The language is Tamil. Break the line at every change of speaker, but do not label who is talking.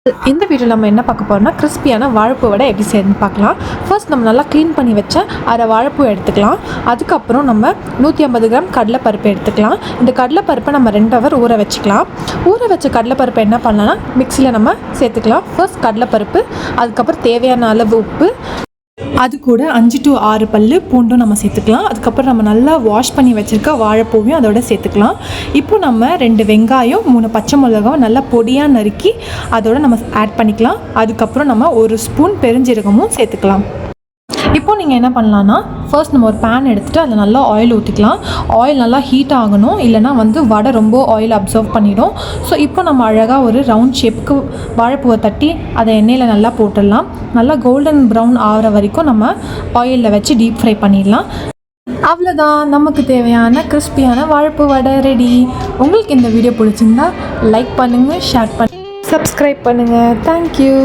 இந்த வீடியோவில் நம்ம என்ன பார்க்க போகிறோம்னா கிறிஸ்பியான வாழைப்பூ வடை எப்படி செய்யணும்னு பார்க்கலாம். ஃபர்ஸ்ட் நம்ம நல்லா க்ளீன் பண்ணி வச்ச அரை வாழைப்பூ எடுத்துக்கலாம். அதுக்கப்புறம் நம்ம 150 கிராம் கடலைப்பருப்பு எடுத்துக்கலாம். இந்த கடலைப்பருப்பை நம்ம 2 ஹவர் ஊற வச்சுக்கலாம். ஊற வச்ச கடலைப்பருப்பை என்ன பண்ணலாம்னா மிக்சியில் நம்ம சேர்த்துக்கலாம். ஃபர்ஸ்ட் கடலைப்பருப்பு, அதுக்கப்புறம் தேவையான அளவு உப்பு, அது கூட 5 to 6 பல்லு பூண்டும் நம்ம சேர்த்துக்கலாம். அதுக்கப்புறம் நம்ம நல்லா வாஷ் பண்ணி வச்சுருக்க வாழைப்பூவையும் அதோட சேர்த்துக்கலாம். இப்போ நம்ம 2 வெங்காயம் 3 பச்சை மிளகாவை நல்லா பொடியாக நறுக்கி அதோட நம்ம ஆட் பண்ணிக்கலாம். அதுக்கப்புறம் நம்ம 1 ஸ்பூன் பெருஞ்சீரகமும் சேர்த்துக்கலாம். இப்போ நீங்கள் என்ன பண்ணலான்னா ஃபர்ஸ்ட் நம்ம ஒரு பேன் எடுத்துகிட்டு அதில் நல்லா ஆயில் ஊற்றிக்கலாம். ஆயில் நல்லா ஹீட் ஆகணும், இல்லைனா வடை ரொம்ப ஆயில் அப்சர்வ் பண்ணிடும். ஸோ இப்போ நம்ம அழகாக ஒரு ரவுண்ட் ஷேப்புக்கு வாழைப்பூவை தட்டி அதை எண்ணெயில் நல்லா போட்டுடலாம். நல்லா கோல்டன் ப்ரௌன் ஆகிற வரைக்கும் நம்ம ஆயிலில் வச்சு டீப் ஃப்ரை பண்ணிடலாம். அவ்வளோதான், நமக்கு தேவையான கிறிஸ்பியான வாழைப்பூ வடை ரெடி. உங்களுக்கு இந்த வீடியோ பிடிச்சிருந்தா லைக் பண்ணுங்கள், ஷேர் பண்ணுங்கள், சப்ஸ்கிரைப் பண்ணுங்கள். தேங்க்யூ.